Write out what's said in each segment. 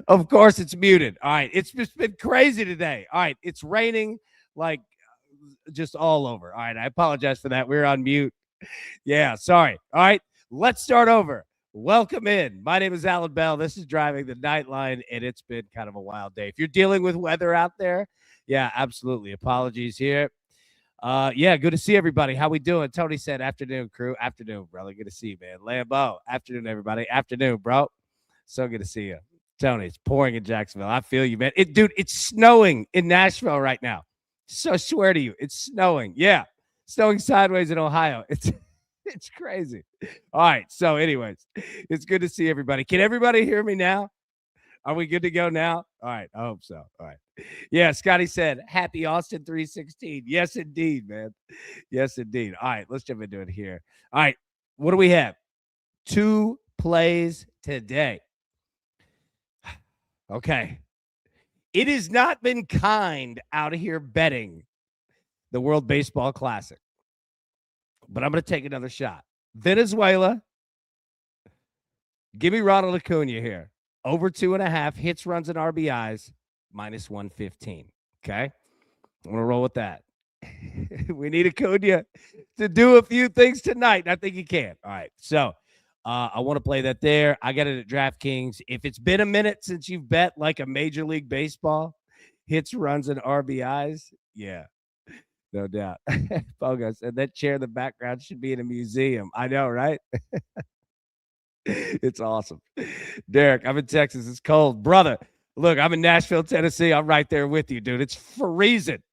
Of course it's muted. All right. It's just been crazy today. All right. It's raining like just all over. All right. I apologize for that. We're on mute. Yeah. Sorry. All right. Let's start over. Welcome in. My name is Alan Bell. This is Driving the Nightline, and it's been kind of a wild day. If you're dealing with weather out there, yeah, absolutely. Apologies here. Yeah, good to see everybody. How we doing? Tony said, "Afternoon, crew. Afternoon, brother. Good to see you, man." Lambo. Afternoon, everybody. Afternoon, bro. So good to see you. Tony, it's pouring in Jacksonville. I feel you, man. Dude, it's snowing in Nashville right now. So I swear to you, it's snowing. Yeah, snowing sideways in Ohio. It's crazy. All right. So, anyways, it's good to see everybody. Can everybody hear me now? Are we good to go now? All right. I hope so. All right. Yeah, Scotty said, "Happy Austin 316." Yes, indeed, man. Yes, indeed. All right, let's jump into it here. All right, what do we have? 2 plays today. Okay. It has not been kind out here betting the World Baseball Classic, but I'm going to take another shot. Venezuela, give me Ronald Acuna here. Over 2.5 hits, runs, and RBIs, minus 115. Okay. I'm going to roll with that. We need Acuna to do a few things tonight. I think he can. All right. So I want to play that there. I got it at DraftKings. If it's been a minute since you've bet like a Major League Baseball, hits, runs, and RBIs, yeah, no doubt. Bogo said that chair in the background should be in a museum. I know, right? It's awesome. Derek, I'm in Texas. It's cold. Brother, look, I'm in Nashville, Tennessee. I'm right there with you, dude. It's freezing.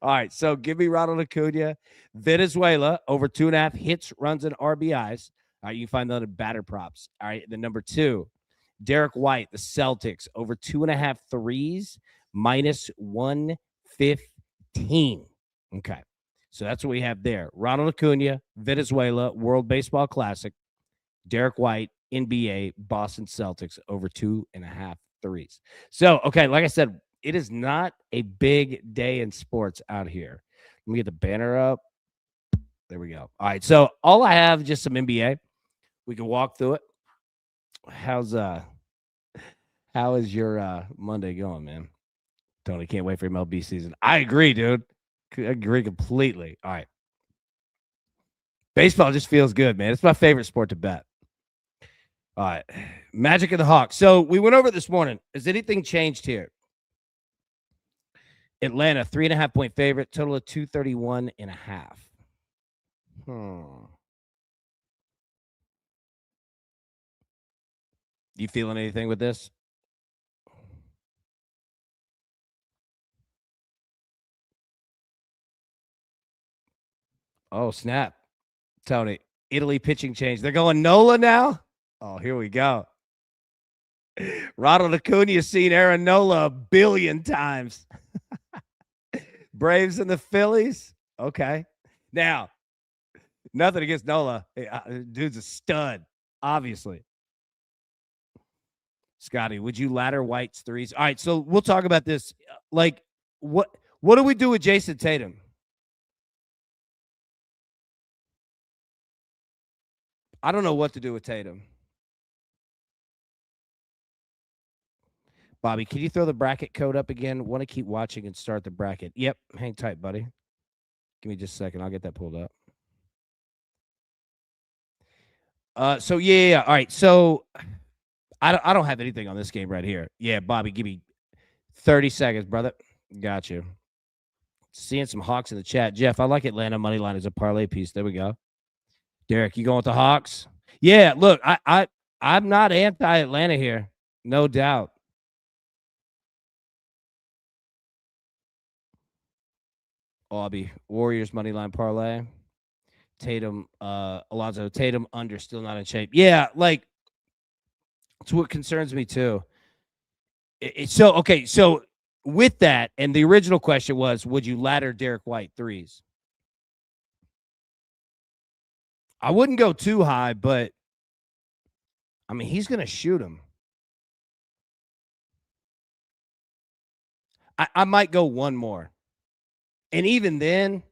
All right, so give me Ronald Acuna, Venezuela, over 2.5 hits, runs, and RBIs. All right, you can find that in batter props. All right, the number 2, Derek White, the Celtics, over 2.5 threes, minus 115. Okay, so that's what we have there. Ronald Acuna, Venezuela, World Baseball Classic, Derek White, NBA, Boston Celtics, over 2.5 threes. So, okay, like I said, it is not a big day in sports out here. Let me get the banner up. There we go. All right. So all I have just some NBA. We can walk through it. How is your Monday going, man? Tony, can't wait for MLB season. I agree, dude. I agree completely. All right. Baseball just feels good, man. It's my favorite sport to bet. All right. Magic and the Hawks. So we went over it this morning. Has anything changed here? Atlanta, 3.5 point favorite, total of 231.5. You feeling anything with this? Oh, snap. Tony, Italy pitching change. They're going Nola now? Oh, here we go. Ronald Acuna seen Aaron Nola a billion times. Braves and the Phillies? Okay. Now, nothing against Nola. Dude's a stud, obviously. Scotty, would you ladder White's threes? All right, so we'll talk about this. Like, what do we do with Jason Tatum? I don't know what to do with Tatum. Bobby, can you throw the bracket code up again? Want to keep watching and start the bracket. Yep, hang tight, buddy. Give me just a second. I'll get that pulled up. So yeah. All right. So I don't have anything on this game right here. Yeah, Bobby, give me 30 seconds, brother. Got you. Seeing some Hawks in the chat. Jeff, I like Atlanta money line as a parlay piece. There we go. Derek, you going with the Hawks? Yeah, look, I'm not anti-Atlanta here. No doubt. Aubie, Warriors money line parlay. Tatum, Alonzo Tatum under, still not in shape. Yeah, like it's what concerns me too. So okay, so with that, and the original question was, would you ladder Derek White threes? I wouldn't go too high, but I mean he's going to shoot him. I might go one more, and even then,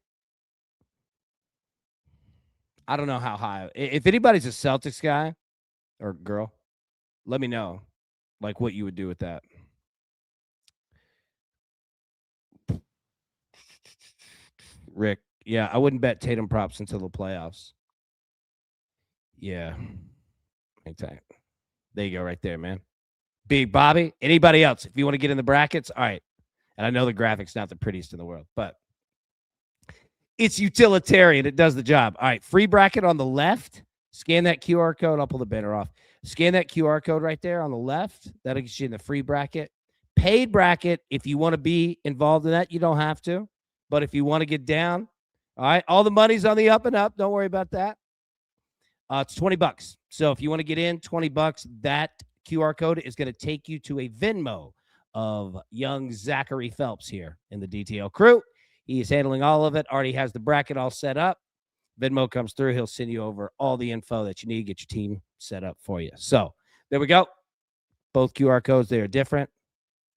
I don't know how high. If anybody's a Celtics guy or girl, let me know. Like what you would do with that. Rick, yeah, I wouldn't bet Tatum props until the playoffs. Yeah. Exactly. There you go, right there, man. Big Bobby. Anybody else? If you want to get in the brackets, all right. And I know the graphic's not the prettiest in the world, but it's utilitarian. It does the job. All right. Free bracket on the left. Scan that QR code. I'll pull the banner off. Scan that QR code right there on the left. That'll get you in the free bracket. Paid bracket. If you want to be involved in that, you don't have to. But if you want to get down, all right, all the money's on the up and up. Don't worry about that. It's $20. So if you want to get in, $20, that QR code is going to take you to a Venmo of young Zachary Phelps here in the DTL crew. He is handling all of it. Already has the bracket all set up. Venmo comes through. He'll send you over all the info that you need to get your team set up for you. So there we go. Both QR codes, they are different.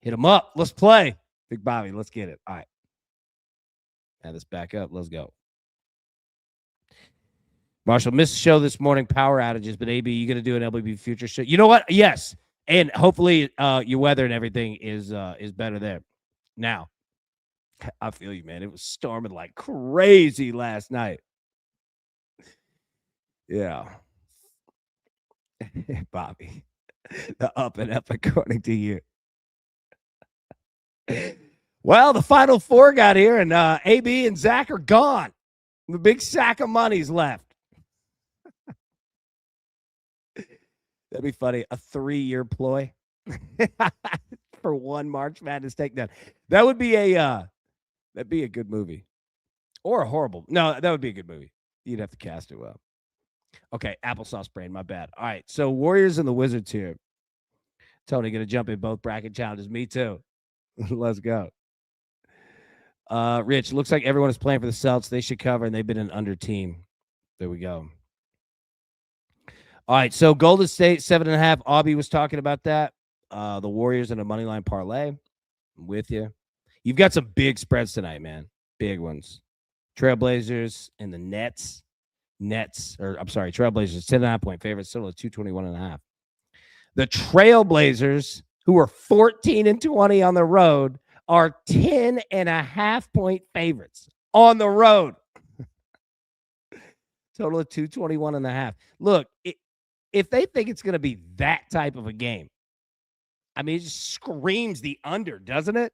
Hit them up. Let's play. Big Bobby, let's get it. All right. Add this back up. Let's go. Marshall, missed the show this morning. Power outages, but AB, you going to do an LBB future show? You know what? Yes. And hopefully your weather and everything is better there. Now, I feel you, man. It was storming like crazy last night. Yeah. Bobby, the up and up according to you. Well, the final four got here, and AB and Zach are gone. The big sack of money's left. That'd be funny. A 3-year ploy for one March Madness takedown. That would be that'd be a good movie, or a horrible. No, that would be a good movie. You'd have to cast it well. Okay, applesauce brain. My bad. All right, so Warriors and the Wizards here. Tony gonna jump in both bracket challenges. Me too. Let's go. Rich, looks like everyone is playing for the Celtics. They should cover, and they've been an under team. There we go. All right, so Golden State 7.5. Aubie was talking about that. The Warriors in a money line parlay. I'm with you. You've got some big spreads tonight, man. Big ones. Trailblazers and the Nets. Trailblazers 10.5-point favorites, still at 221.5. The Trailblazers, who are 14-20 on the road, are 10.5-point favorites on the road. Total of 221.5. Look, if they think it's going to be that type of a game, I mean, it just screams the under, doesn't it?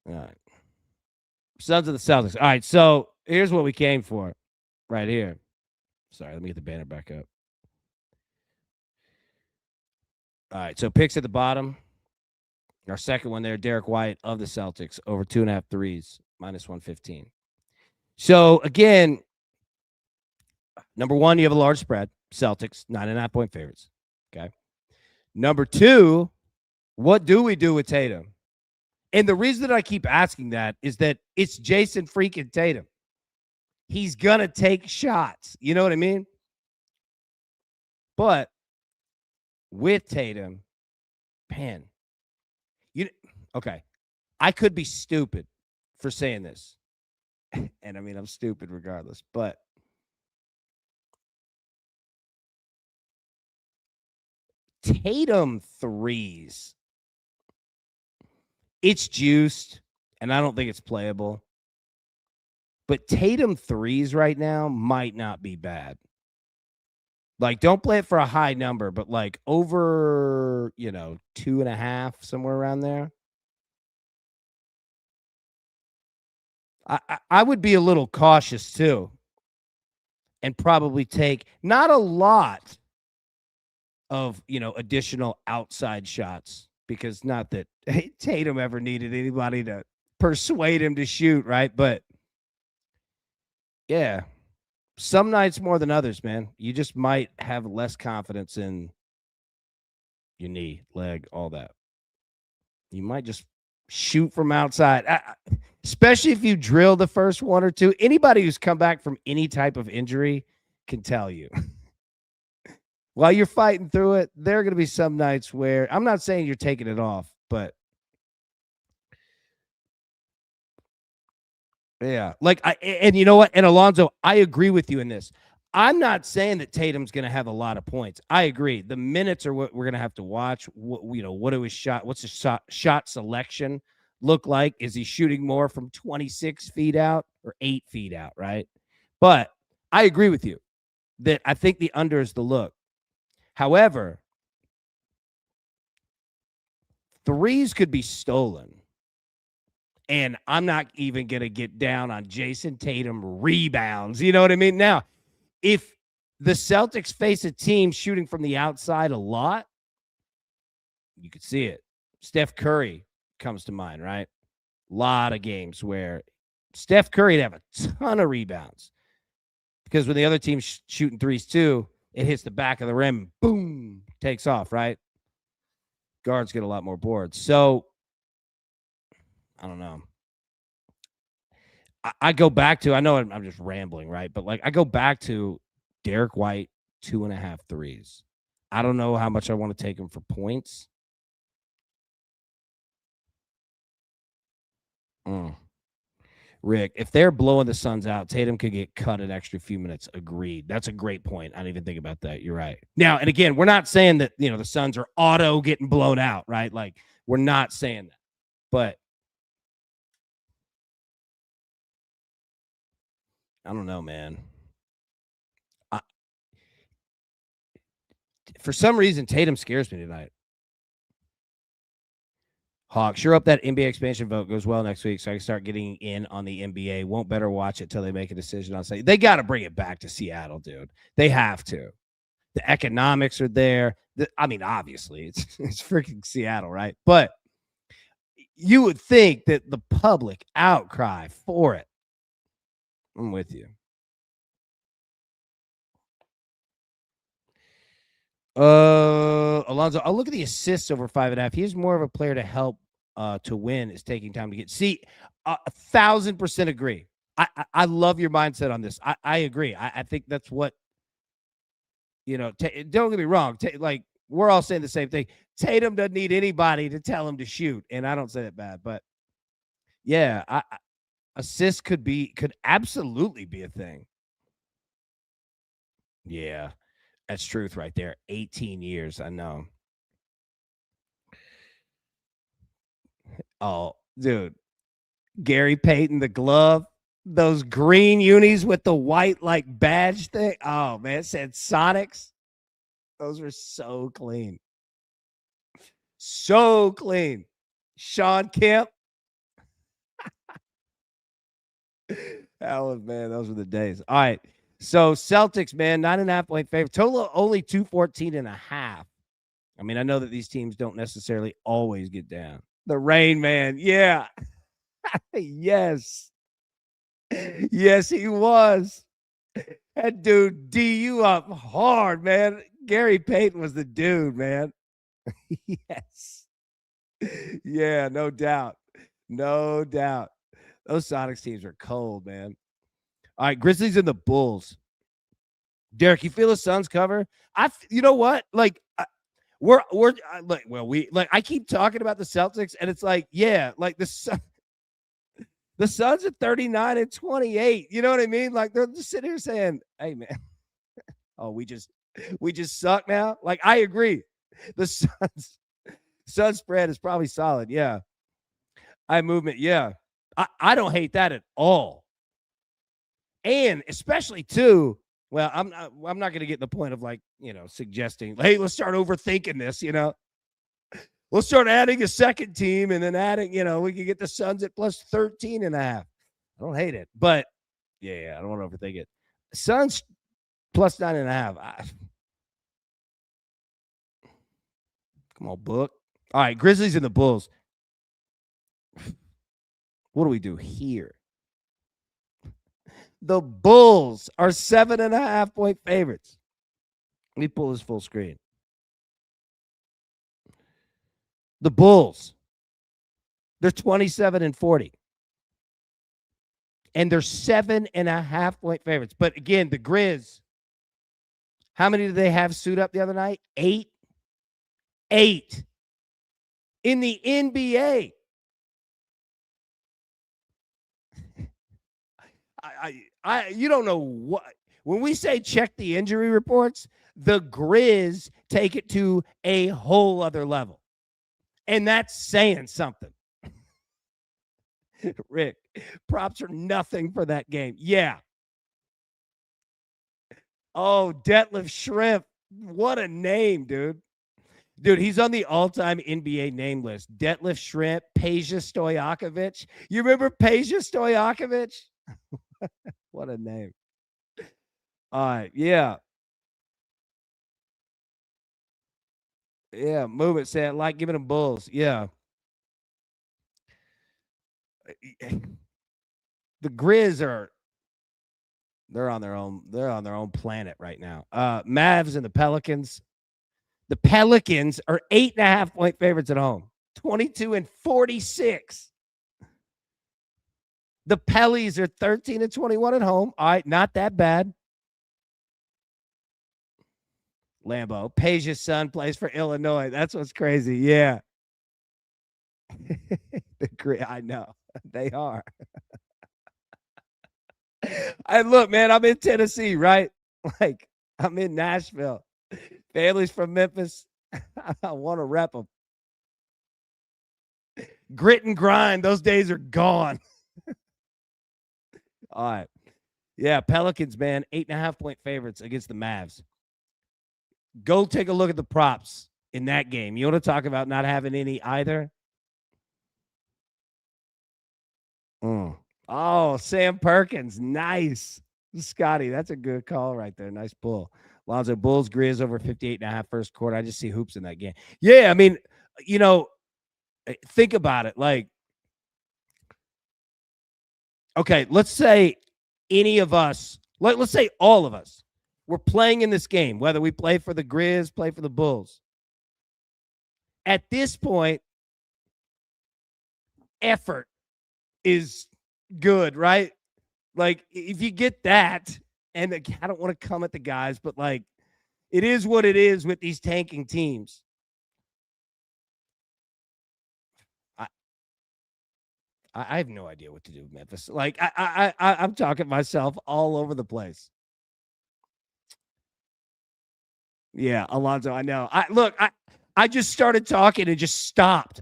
All right. Sons of the Celtics. All right, so here's what we came for right here. Sorry, let me get the banner back up. All right, so picks at the bottom. Our second one there, Derek White of the Celtics, over 2.5 threes, -115. So, again, number one, you have a large spread. Celtics, 9.5-point favorites. Okay. Number two, what do we do with Tatum? And the reason that I keep asking that is that it's Jason freaking Tatum. He's going to take shots. You know what I mean? But with Tatum, man, okay, I could be stupid for saying this. And I mean, I'm stupid regardless, but Tatum threes, it's juiced, and I don't think it's playable. But Tatum threes right now might not be bad. Like, don't play it for a high number, but like over, 2.5, somewhere around there. I would be a little cautious too, and probably take not a lot of, additional outside shots, because not that Tatum ever needed anybody to persuade him to shoot, right? But yeah, some nights more than others, man. You just might have less confidence in your knee, leg, all that. You might just shoot from outside, especially if you drill the first one or two. Anybody who's come back from any type of injury can tell you. While you're fighting through it, there are going to be some nights where, I'm not saying you're taking it off, but yeah, like, and you know what? And Alonzo, I agree with you in this. I'm not saying that Tatum's going to have a lot of points. I agree. The minutes are what we're going to have to watch. What do his shot? What's his shot selection look like? Is he shooting more from 26 feet out or 8 feet out? Right. But I agree with you that I think the under is the look. However, threes could be stolen. And I'm not even going to get down on Jason Tatum rebounds. You know what I mean? Now, if the Celtics face a team shooting from the outside a lot, you could see it. Steph Curry comes to mind, right? A lot of games where Steph Curry'd have a ton of rebounds because when the other team's shooting threes too, it hits the back of the rim, boom, takes off, right? Guards get a lot more boards. So, I don't know. I go back to, I know I'm just rambling, right? But like I go back to Derek White, 2.5 threes. I don't know how much I want to take him for points. Rick, if they're blowing the Suns out, Tatum could get cut an extra few minutes. Agreed. That's a great point. I didn't even think about that. You're right. Now, and again, we're not saying that, the Suns are auto getting blown out, right? Like, we're not saying that. But I don't know, man. For some reason, Tatum scares me tonight. Hawk, sure hope that NBA expansion vote goes well next week so I can start getting in on the NBA. Won't better watch it till they make a decision on say they got to bring it back to Seattle, dude. They have to. The economics are there. Obviously, it's freaking Seattle, right? But you would think that the public outcry for it. I'm with you. Alonzo, I'll look at the assists over 5.5. He's more of a player to help to win is taking time to get. See, 1,000% agree. I love your mindset on this. I agree. I think that's what, don't get me wrong. Like we're all saying the same thing. Tatum doesn't need anybody to tell him to shoot. And I don't say that bad, but yeah, assists could absolutely be a thing. Yeah. That's truth right there. 18 years. I know. Oh, dude. Gary Payton, the glove, those green unis with the white like badge thing. Oh, man. It said Sonics. Those were so clean. So clean. Sean Kemp. Those were the days. All right. So Celtics, man, 9.5 point favorite. Total only 214.5. I mean, I know that these teams don't necessarily always get down. The Rain Man. Yeah. Yes. Yes, he was. That dude D you up hard, man. Gary Payton was the dude, man. Yes. Yeah, no doubt. No doubt. Those Sonics teams are cold, man. All right, Grizzlies and the Bulls. Derek, you feel the Suns cover? You know what? Like, I keep talking about the Celtics, and it's like, yeah, like the Suns at 39-28. You know what I mean? Like they're just sitting here saying, "Hey, man, oh, we just suck now." Like I agree, the Suns spread is probably solid. Yeah, eye movement. Yeah, I don't hate that at all, and especially too. Well, I'm not going to get in the point of like, suggesting, hey, let's start overthinking this, We'll start adding a second team and then adding, we can get the Suns at plus 13.5. I don't hate it, but yeah, I don't want to overthink it. Suns plus 9.5. Come on, book. All right, Grizzlies and the Bulls. What do we do here? The Bulls are 7.5 point favorites. Let me pull this full screen. The Bulls, they're 27-40. And they're 7.5 point favorites. But again, the Grizz, how many did they have suit up the other night? 8. 8. In the NBA. You don't know when we say check the injury reports, the Grizz take it to a whole other level. And that's saying something. Rick, props are nothing for that game. Yeah. Oh, Detlef Shrimp. What a name, dude. Dude, he's on the all-time NBA name list. Detlef Shrimp, Peja Stojakovic. You remember Peja Stojakovic? What a name. All right, yeah. Yeah, move it, Sam. Like giving them bulls. Yeah. The Grizz are they're on their own planet right now. Mavs and the Pelicans. The Pelicans are 8.5-point favorites at home. 22-46. The Pellies are 13-21 at home. All right, not that bad. Lambeau. Peja's son plays for Illinois. That's what's crazy. Yeah. I know. They are. And look, man, I'm in Tennessee, right? Like, I'm in Nashville. Family's from Memphis. I want to rep them. Grit and grind. Those days are gone. All right. Yeah, Pelicans, man, 8.5-point favorites against the Mavs. Go take a look at the props in that game. You want to talk about not having any either? Oh, Sam Perkins. Nice. Scotty, that's a good call right there. Nice pull. Lonzo Bulls, Grizz over 58.5 first quarter. I just see hoops in that game. Yeah, I mean, think about it. Like, okay, let's say any of us, let's say all of us, we're playing in this game, whether we play for the Grizz, play for the Bulls. At this point, effort is good, right? Like, if you get that, and I don't want to come at the guys, but like, it is what it is with these tanking teams. I have no idea what to do with Memphis. Like, I'm talking myself all over the place. Yeah, Alonzo, I know. I just started talking and just stopped.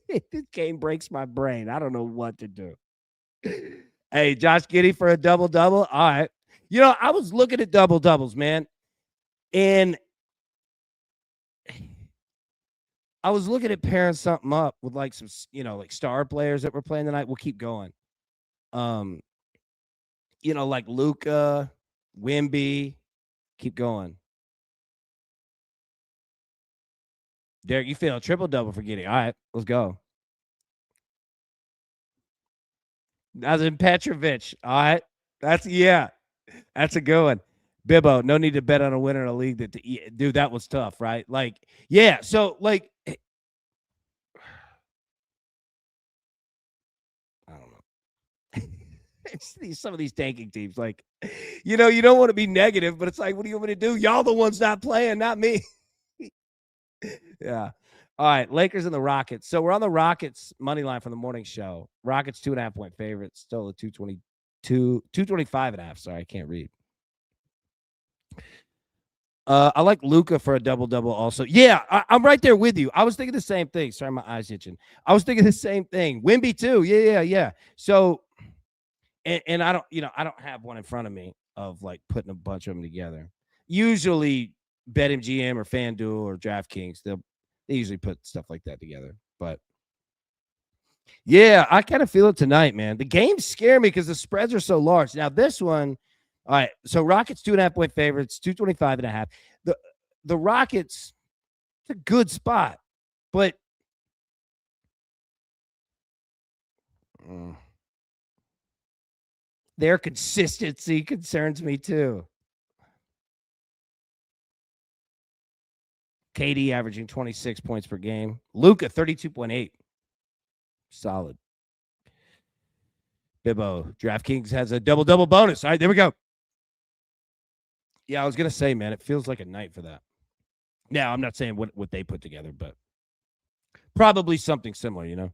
This game breaks my brain. I don't know what to do. Hey, Josh Giddey for a double-double. All right. I was looking at double-doubles, man. And I was looking at pairing something up with like some, like star players that were playing tonight. We'll keep going. Like Luka, Wemby. Keep going. Derek, you feel a triple-double for Giddey. All right, let's go. That's in Petrovic. All right. That's a good one. Bibbo, no need to bet on a winner in a league dude, that was tough, right? Like, yeah. So, like, I don't know. Some of these tanking teams, like, you don't want to be negative, but it's like, what do you want me to do? Y'all the ones not playing, not me. Yeah. All right, Lakers and the Rockets. So we're on the Rockets money line from the morning show. Rockets 2.5-point favorites, still a 225.5. Sorry, I can't read. I like Luka for a double-double also. Yeah, I'm right there with you. I was thinking the same thing. Sorry, my eyes itching. I was thinking the same thing. Wemby too. Yeah. So, and I don't have one in front of me of like putting a bunch of them together. Usually BetMGM or FanDuel or DraftKings, they usually put stuff like that together. But yeah, I kind of feel it tonight, man. The games scare me because the spreads are so large. Now this one, all right. So Rockets 2.5-point favorites, 225.5. The Rockets, it's a good spot, but their consistency concerns me too. KD averaging 26 points per game. Luka 32.8. Solid. Bibbo, DraftKings has a double-double bonus. All right, there we go. Yeah, I was going to say, man, it feels like a night for that. Now, I'm not saying what they put together, but probably something similar,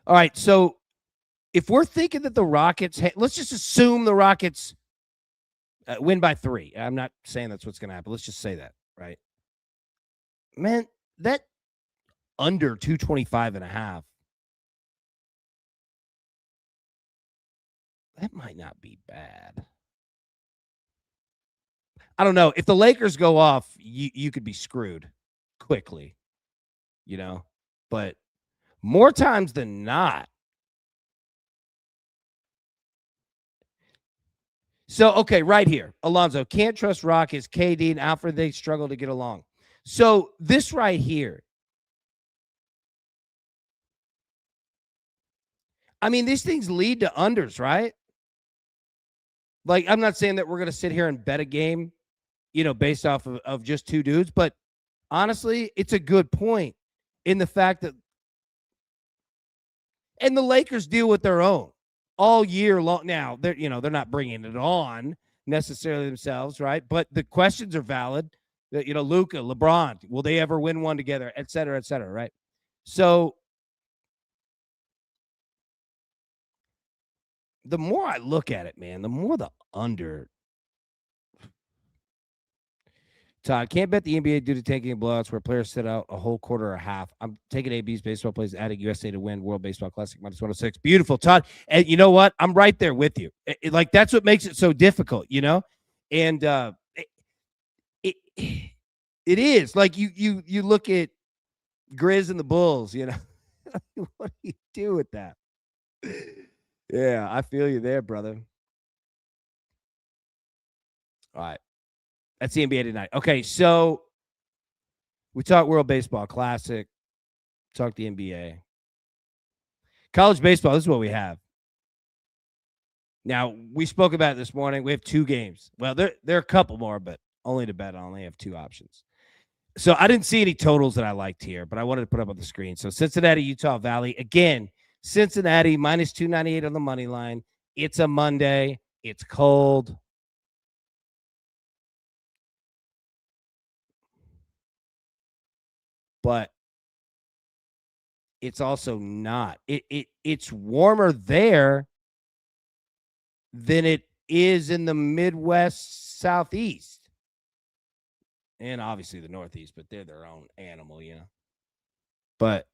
All right, so if we're thinking that the Rockets, let's just assume the Rockets win by 3. I'm not saying that's what's going to happen. Let's just say that, right? Man, that under 225.5, that might not be bad. I don't know. If the Lakers go off, you could be screwed quickly, but more times than not. So, okay, right here. Alonzo, can't trust Rockets. KD and Alfred, they struggle to get along. So, this right here. I mean, these things lead to unders, right? Like, I'm not saying that we're going to sit here and bet a game, based off of just two dudes, but honestly, it's a good point in the fact that, and the Lakers deal with their own all year long. Now, they're not bringing it on necessarily themselves, right? But the questions are valid. Luka, LeBron, will they ever win one together, et cetera, right? So the more I look at it, man, the more the under. Todd, can't bet the NBA due to tanking blowouts where players sit out a whole quarter or a half. I'm taking AB's baseball plays, adding USA to win World Baseball Classic minus 106. Beautiful, Todd. And you know what? I'm right there with you. Like, that's what makes it so difficult, And it is like you look at Grizz and the Bulls, what do you do with that? Yeah, I feel you there, brother. All right. That's the NBA tonight. Okay, so we talked World Baseball Classic, talked the NBA. College baseball, this is what we have. Now, we spoke about it this morning. We have 2 games. Well, there are a couple more, but only to bet. I only have 2 options. So I didn't see any totals that I liked here, but I wanted to put up on the screen. So Cincinnati, Utah Valley. Again, Cincinnati minus 298 on the money line. It's a Monday. It's cold. But it's also not. It's warmer there than it is in the Midwest, Southeast. And obviously the Northeast, but they're their own animal, But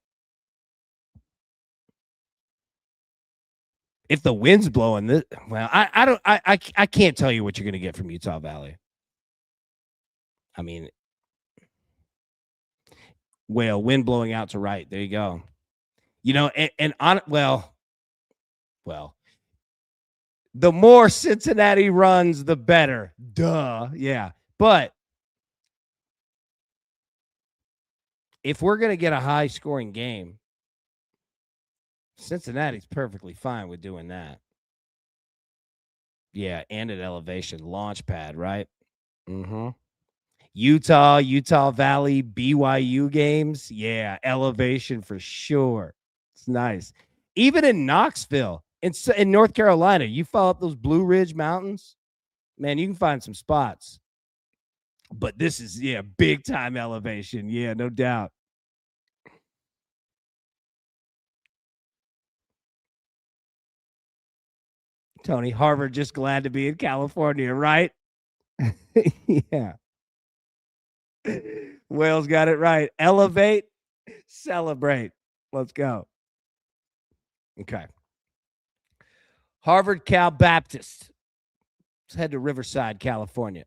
if the wind's blowing this, well, I can't tell you what you're going to get from Utah Valley. I mean, well, wind blowing out to right. There you go. And on, well, the more Cincinnati runs, the better. Duh. Yeah. But if we're going to get a high scoring game, Cincinnati's perfectly fine with doing that. Yeah. And at elevation, launch pad, right? Mm-hmm. Utah Valley, BYU games. Yeah. Elevation for sure. It's nice. Even in Knoxville, in North Carolina, you follow up those Blue Ridge Mountains, man, you can find some spots. But this is, big time elevation. Yeah, no doubt. Tony, Harvard just glad to be in California, right? Yeah. Wales got it right. Elevate, celebrate. Let's go. Okay. Harvard Cal Baptist. Let's head to Riverside, California.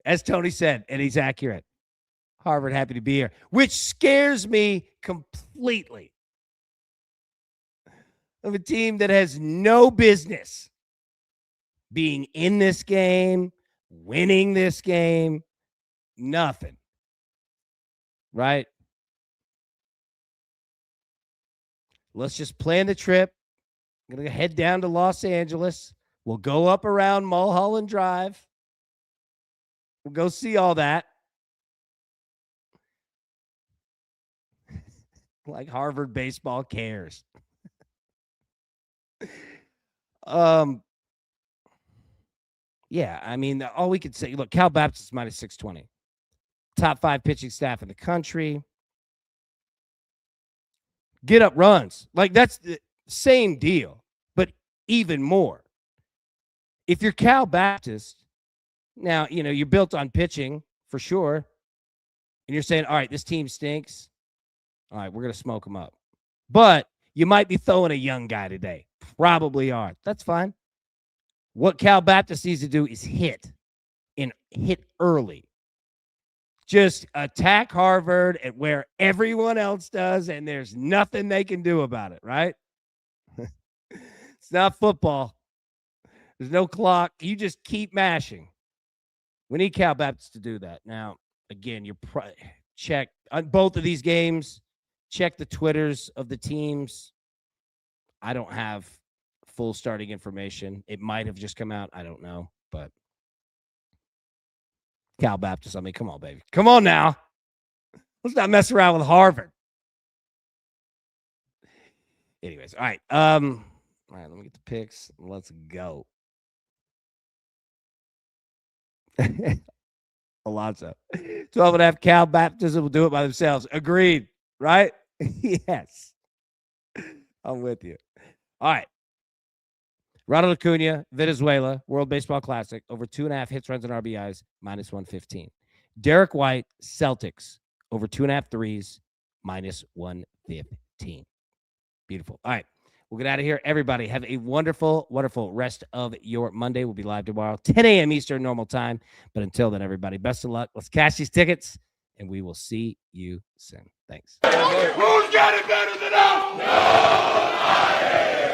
As Tony said, and he's accurate, Harvard happy to be here, which scares me completely. Of a team that has no business being in this game, winning this game, nothing. Right? Let's just plan the trip. I'm going to head down to Los Angeles. We'll go up around Mulholland Drive. We'll go see all that. Like Harvard baseball cares. Yeah, I mean, all we could say, look, Cal Baptist minus 620. top 5 pitching staff in the country. Get up runs. Like, that's the same deal, but even more. If you're Cal Baptist, now, you're built on pitching for sure, and you're saying, all right, this team stinks. All right, we're going to smoke them up. But you might be throwing a young guy today. Probably are. That's fine. What Cal Baptist needs to do is hit early. Just attack Harvard at where everyone else does, and there's nothing they can do about it, right? It's not football. There's no clock. You just keep mashing. We need Cal Baptist to do that. Now, again, check on both of these games. Check the Twitters of the teams. I don't have full starting information. It might have just come out. I don't know, but Cal Baptist, I mean, come on, baby. Come on now. Let's not mess around with Harvard. Anyways, all right. All right, let me get the picks. Let's go. Alonzo. 12.5 Cal Baptist will do it by themselves. Agreed, right? Yes. I'm with you. All right. Ronald Acuna, Venezuela, World Baseball Classic, over 2.5 hits, runs, and RBIs, -115. Derek White, Celtics, over 2.5 threes, -115. Beautiful. All right. We'll get out of here. Everybody, have a wonderful, wonderful rest of your Monday. We'll be live tomorrow, 10 a.m. Eastern, normal time. But until then, everybody, best of luck. Let's cash these tickets, and we will see you soon. Thanks. Who's got it better than us? Nobody.